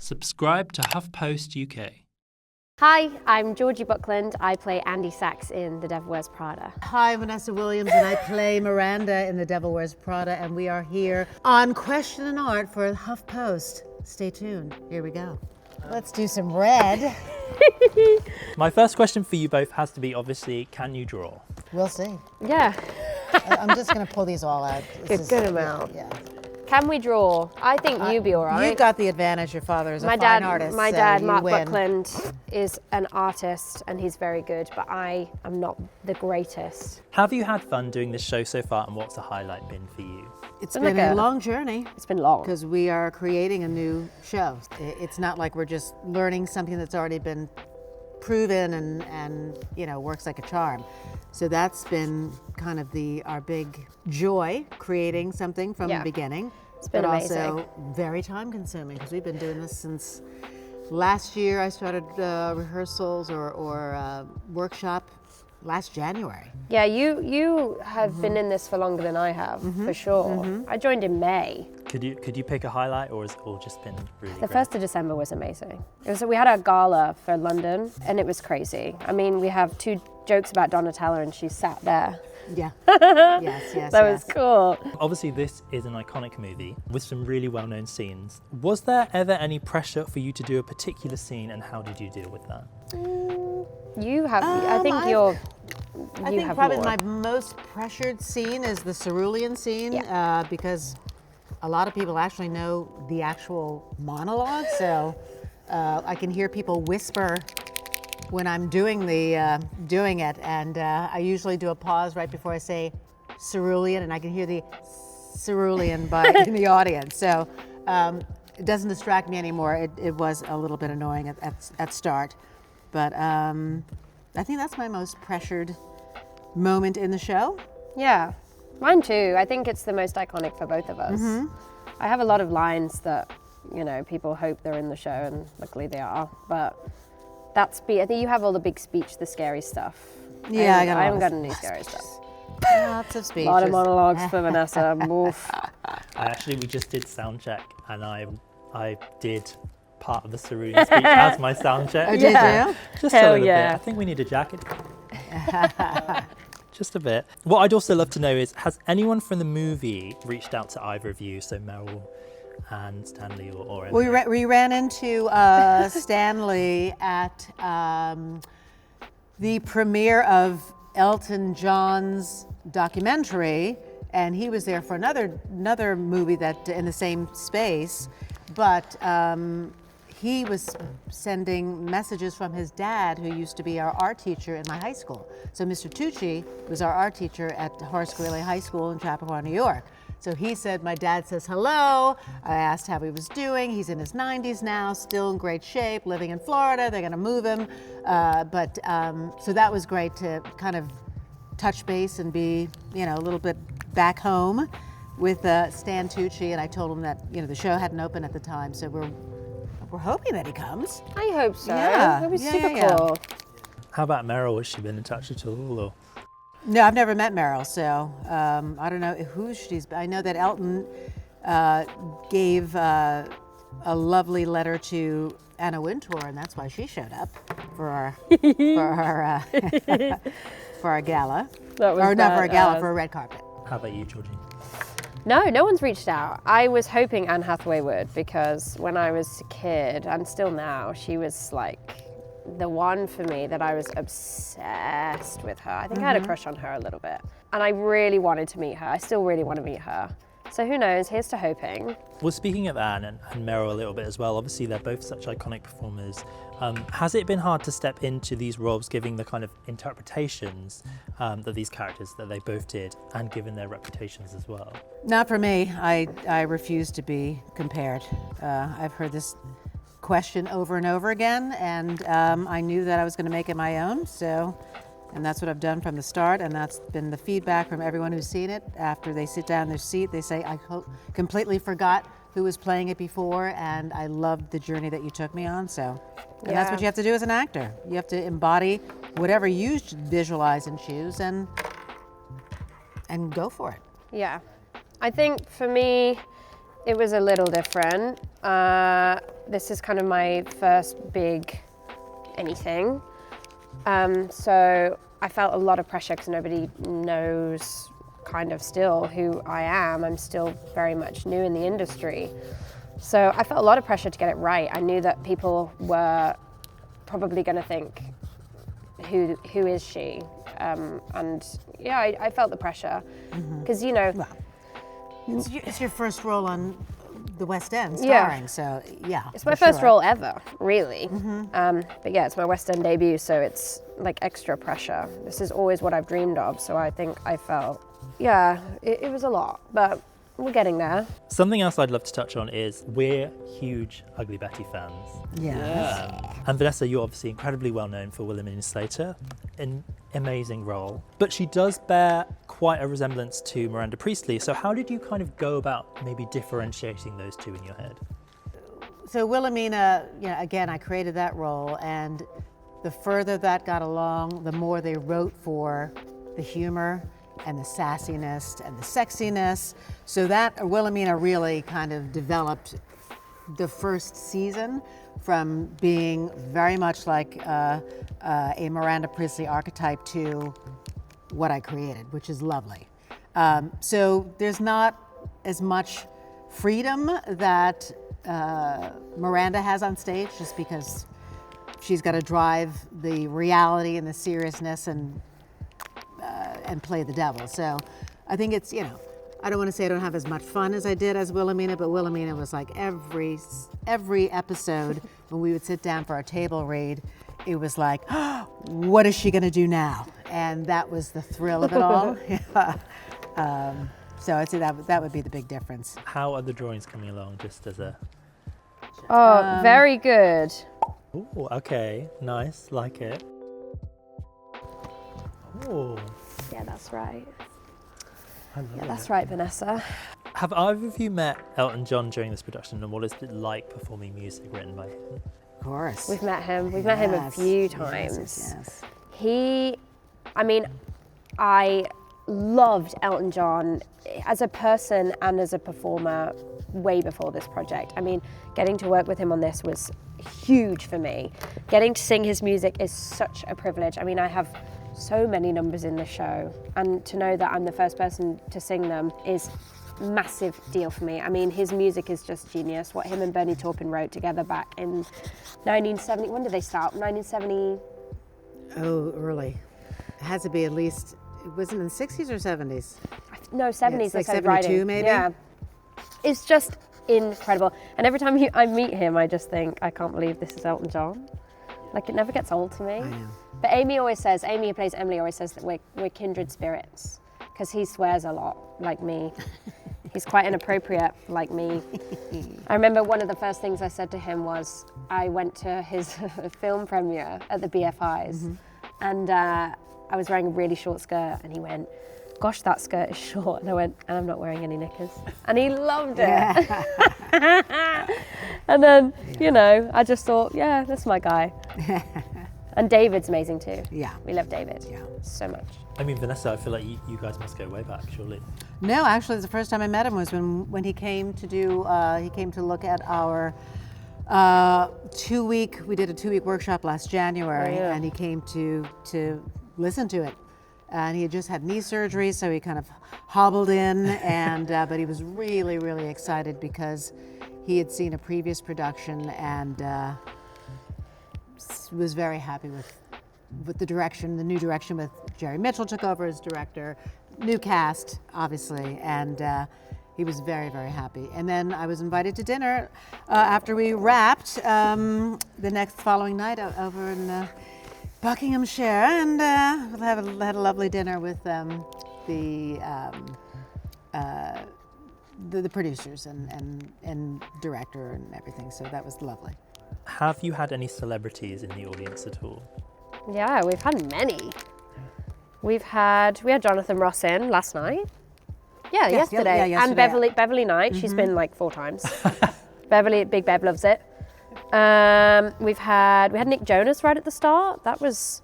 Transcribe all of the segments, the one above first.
Subscribe to HuffPost UK. Hi, I'm Georgie Buckland. I play Andy Sachs in The Devil Wears Prada. Hi, I'm Vanessa Williams, and I play Miranda in The Devil Wears Prada, and we are here on Question and Art for HuffPost. Stay tuned. Here we go. Let's do some red. My first question for you both has to be, obviously, can you draw? We'll see. Yeah. I'm just going to pull these all out. Good amount. Yeah. Can we draw? I think you'd be all right. You've got the advantage. Your father is a fine artist. My so dad, you Mark win. Buckland, is an artist and he's very good, but I am not the greatest. Have you had fun doing this show so far, and what's the highlight been for you? It's been a long journey. It's been long. Because we are creating a new show. It's not like we're just learning something that's already been proven and you know, works like a charm. So that's been kind of our big joy, creating something from the beginning. It's been amazing. amazing. Also very time consuming, because we've been doing this since last year. I started rehearsals or workshop last January. Yeah, you have been in this for longer than I have, for sure. I joined in May. Could you pick a highlight, or has it all just been really The great? 1st of December was amazing. We had a gala for London and it was crazy. I mean, we have 2 jokes about Donatella and she sat there. Yeah. yes. That was cool. Obviously, this is an iconic movie with some really well-known scenes. Was there ever any pressure for you to do a particular scene, and how did you deal with that? You have, I think probably more. my most pressured scene is the cerulean scene, because a lot of people actually know the actual monologue, so I can hear people whisper when I'm doing it, and I usually do a pause right before I say cerulean, and I can hear the cerulean in the audience. So it doesn't distract me anymore. It was a little bit annoying at start, but I think that's my most pressured moment in the show. Yeah, mine too. I think it's the most iconic for both of us. I have a lot of lines that, you know, people hope they're in the show, and luckily they are, but I think you have all the big speech, the scary stuff. Yeah, I haven't got any scary stuff. Lots of speeches. A lot of monologues for Vanessa. Oof. We just did sound check, and I did part of the cerulean speech as my sound check. Oh, did you? Just Hell a little yeah. bit. I think we need a jacket. Just a bit. What I'd also love to know is, has anyone from the movie reached out to either of you, so Meryl and Stanley or We ran into Stanley at the premiere of Elton John's documentary, and he was there for another movie that in the same space, but he was sending messages from his dad, who used to be our art teacher in my high school. So Mr. Tucci was our art teacher at Horace Greeley High School in Chappaqua, New York. So he said, my dad says hello. I asked how he was doing. He's in his 90s now, still in great shape, living in Florida. They're gonna move him. So that was great to kind of touch base and be, you know, a little bit back home with Stan Tucci. And I told him that, you know, the show hadn't opened at the time. So we're hoping that he comes. I hope so. Yeah. That would be Yeah, super yeah, yeah. cool. How about Meryl? Has she been in touch at all? Or? No, I've never met Meryl, so I don't know who she's. I know that Elton gave a lovely letter to Anna Wintour, and that's why she showed up for our for our gala. That was or not for a gala, badass. for a red carpet. How about you, Georgie? No one's reached out. I was hoping Anne Hathaway would, because when I was a kid, and still now, she was like the one for me that I was obsessed with her. I think I had a crush on her a little bit. And I really wanted to meet her. I still really want to meet her. So who knows, here's to hoping. Well, speaking of Anne and Meryl a little bit as well, obviously they're both such iconic performers. Has it been hard to step into these roles, giving the kind of interpretations that these characters that they both did, and given their reputations as well? Not for me. I refuse to be compared. I've heard this question over and over again, and I knew that I was going to make it my own, and that's what I've done from the start, and that's been the feedback from everyone who's seen it. After they sit down in their seat, they say, I completely forgot who was playing it before, and I loved the journey that you took me on. And that's what you have to do as an actor. You have to embody whatever you visualize and choose, and go for it. Yeah. I think for me, it was a little different. this is kind of my first big anything. So I felt a lot of pressure because nobody knows kind of still who I am. I'm still very much new in the industry. So I felt a lot of pressure to get it right. I knew that people were probably going to think, who is she? And yeah, I felt the pressure because, you know. Well, it's your first role on the West End starring, so yeah. It's my first role ever, really. But yeah, it's my West End debut, so it's like extra pressure. This is always what I've dreamed of, so I think I felt, yeah, it was a lot, but we're getting there. Something else I'd love to touch on is we're huge Ugly Betty fans. And Vanessa, you're obviously incredibly well known for Wilhelmina Slater, an amazing role, but she does bear quite a resemblance to Miranda Priestly. So how did you kind of go about maybe differentiating those two in your head? So Wilhelmina, you know, again, I created that role, and the further that got along, the more they wrote for the humor and the sassiness and the sexiness. So that Wilhelmina really kind of developed the first season from being very much like a Miranda Priestly archetype to what I created, which is lovely. So there's not as much freedom that Miranda has on stage, just because she's got to drive the reality and the seriousness and play the devil. So I think it's, you know, I don't want to say I don't have as much fun as I did as Wilhelmina, but Wilhelmina was like every episode when we would sit down for our table read, it was like, oh, what is she going to do now? And that was the thrill of it all. So I'd say that would be the big difference. How are the drawings coming along, just as a... Oh, very good. Ooh, okay, nice, like it. Ooh. Yeah, that's right. I love it. That's right, Vanessa. Have either of you met Elton John during this production, and what is it like performing music written by him? Of course. We've met him. We've met him a few times. Yes. I loved Elton John as a person and as a performer way before this project. I mean, getting to work with him on this was huge for me. Getting to sing his music is such a privilege. I mean, I have so many numbers in the show, and to know that I'm the first person to sing them is a massive deal for me. I mean, his music is just genius. What him and Bernie Taupin wrote together back in 1970, when did they start? 1970? Oh, early. It has to be at least, was it in the 60s or 70s? No, 70s. It's like they started 72 writing. maybe? Yeah. It's just incredible. And every time I meet him, I just think, I can't believe this is Elton John. Like, it never gets old to me. I know. But Amy, who plays Emily, always says that we're kindred spirits, because he swears a lot, like me. He's quite inappropriate, like me. I remember one of the first things I said to him was, I went to his film premiere at the BFIs, and I was wearing a really short skirt, and he went, gosh, that skirt is short. And I went, and I'm not wearing any knickers. And he loved it. Yeah. And then, you know, I just thought, yeah, that's my guy. And David's amazing too. Yeah. We love David. Yeah. So much. I mean, Vanessa, I feel like you guys must go way back, surely. No, actually, the first time I met him was when he came to do, he came to look at our we did a 2-week workshop last January, and he came to listen to it. And he had just had knee surgery, so he kind of hobbled in, and but he was really, really excited because he had seen a previous production and was very happy with the direction, the new direction with Jerry Mitchell took over as director, new cast, obviously, and he was very, very happy. And then I was invited to dinner after we wrapped the following night over in Buckinghamshire, and had a lovely dinner with the producers and director and everything. So that was lovely. Have you had any celebrities in the audience at all? Yeah, we've had many. We had Jonathan Ross in last night. Yeah, yesterday. Yeah, and Beverly Knight. She's been like 4 times. Big Bev loves it. We had Nick Jonas right at the start. That was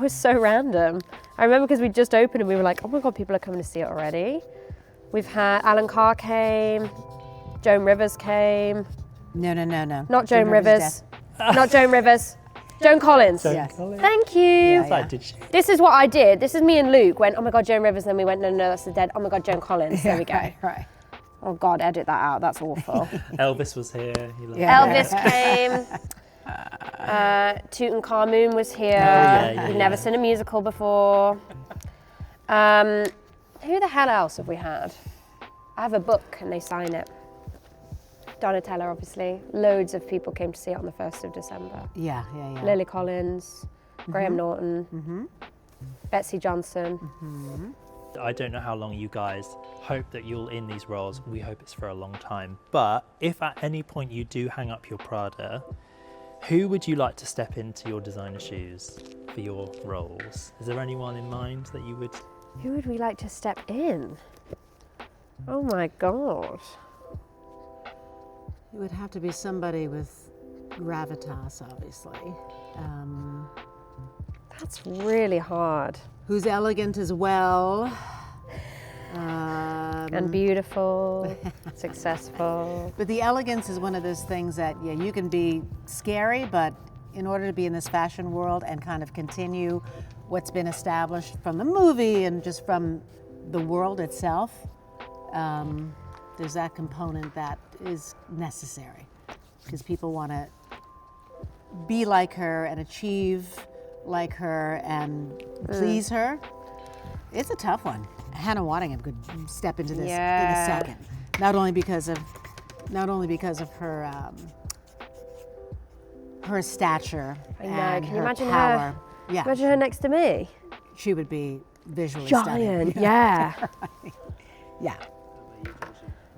so random. I remember because we just opened and we were like, oh my God, people are coming to see it already. We've had Alan Carr came, Joan Rivers came. No. Not Joan Rivers. death. Not Joan Rivers. Joan Collins. Yes. Thank you. Yeah. Like, did she? This is what I did. This is me and Luke went, oh my God, Joan Rivers. Then we went, no, that's the dead. Oh my God, Joan Collins. There we go. Right. Oh God, edit that out. That's awful. Elvis was here. He loved Yeah. Elvis came. Tutankhamun was here. yeah, We've yeah. never seen a musical before. Who the hell else have we had? I have a book and they sign it. Donatella, obviously. Loads of people came to see it on the 1st of December. Yeah. Lily Collins, Graham Norton, Betsy Johnson. I don't know how long you guys hope that you'll in these roles. We hope it's for a long time. But if at any point you do hang up your Prada, who would you like to step into your designer shoes for your roles? Is there anyone in mind that you would? Who would we like to step in? Oh my God. It would have to be somebody with gravitas, obviously. That's really hard. Who's elegant as well. And beautiful, successful. But the elegance is one of those things that, yeah, you can be scary, but in order to be in this fashion world and kind of continue what's been established from the movie and just from the world itself, there's that component that is necessary because people want to be like her and achieve like her and please her. It's a tough one. Hannah Waddingham could step into this in a second, not only because of her her stature I know. and Can you her imagine power. her? Yeah, Imagine her next to me. she would be visually Giant. stunning. Yeah. Yeah.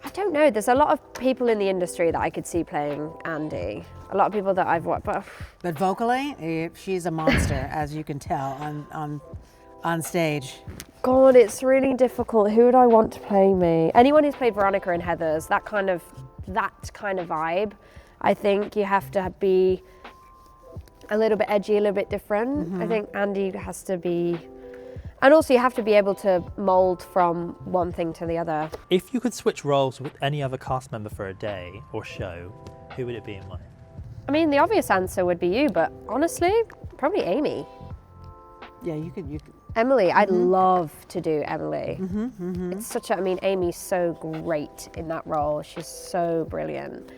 I don't know. There's a lot of people in the industry that I could see playing Andy. A lot of people that I've watched, but But vocally, she's a monster, as you can tell on stage. God, it's really difficult. Who would I want to play me? Anyone who's played Veronica in Heathers, that kind of vibe. I think you have to be a little bit edgy, a little bit different. I think Andy has to be, and also you have to be able to mold from one thing to the other. If you could switch roles with any other cast member for a day or show, who would it be and why? I mean, the obvious answer would be you, but honestly, probably Amy. Yeah, you could. Emily, I'd love to do Emily. It's such a, I mean, Amy's so great in that role. She's so brilliant.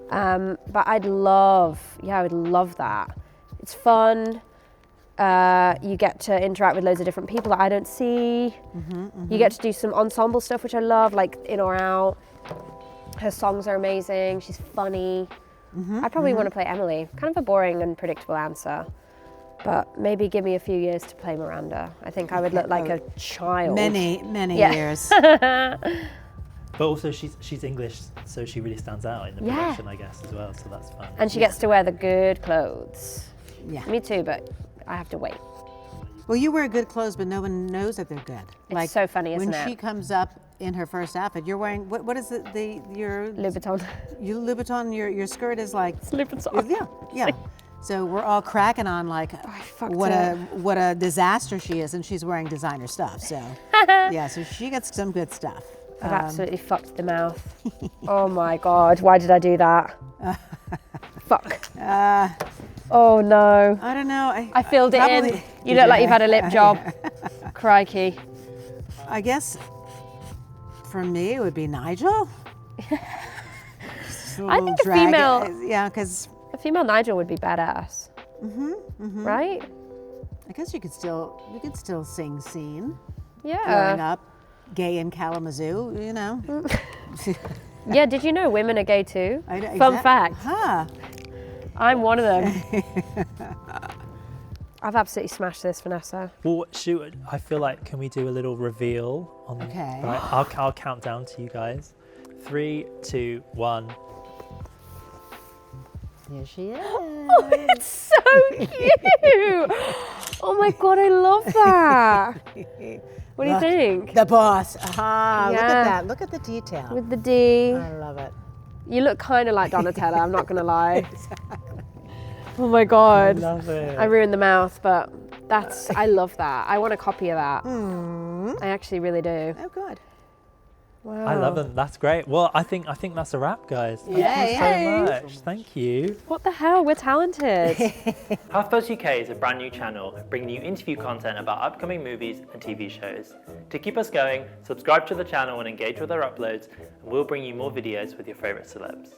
But I would love that. It's fun. You get to interact with loads of different people that I don't see. You get to do some ensemble stuff, which I love, like In or Out. Her songs are amazing. She's funny. I'd probably want to play Emily. Kind of a boring and predictable answer. But maybe give me a few years to play Miranda. I think I would look like a child. Many Yeah. years. But also she's English, so she really stands out in the production, I guess, as well. So that's fun. And she gets to wear the good clothes. Yeah. Me too, but I have to wait. Well, you wear good clothes, but no one knows that they're good. It's so funny, isn't when it? she comes up in her first outfit, you're wearing what is it? Your Louboutin. Louboutin. Your skirt is like Louboutin. Yeah. So we're all cracking on like fucked what it. what a disaster she is, and she's wearing designer stuff. So yeah, so she gets some good stuff. I've absolutely fucked the mouth. Oh my God, why did I do that? Fuck. Oh no. I don't know. I filled it in. probably- You look like you've had a lip job. Crikey. I guess for me it would be Nigel. I think a female- Yeah, because A female Nigel would be badass. Right? I guess you could still sing scene. Growing Yeah. up, gay in Kalamazoo, you know. Yeah, did you know women are gay too? I- Fun exact- fact. Huh. I'm one of them. I've absolutely smashed this, Vanessa. Well, shoot, I feel like, can we do a little reveal on Okay. Right, I'll count down to you guys. 3, 2, 1. Here she is. Oh, it's so cute. Oh my God, I love that. What do you Look, think? The boss. Aha, look Yeah. at that. Look at the detail. With the D. I love it. You look kind of like Donatella, I'm not going to lie. Oh my God. Love it. I ruined the mouth, but I love that. I want a copy of that. I actually really do. Oh, good. Wow. I love them. That's great. Well, I think that's a wrap, guys. Thank Yay. you so much. Thank you. What the hell? We're talented. HuffPost UK is a brand new channel bringing you interview content about upcoming movies and TV shows. To keep us going, subscribe to the channel and engage with our uploads, and we'll bring you more videos with your favourite celebs.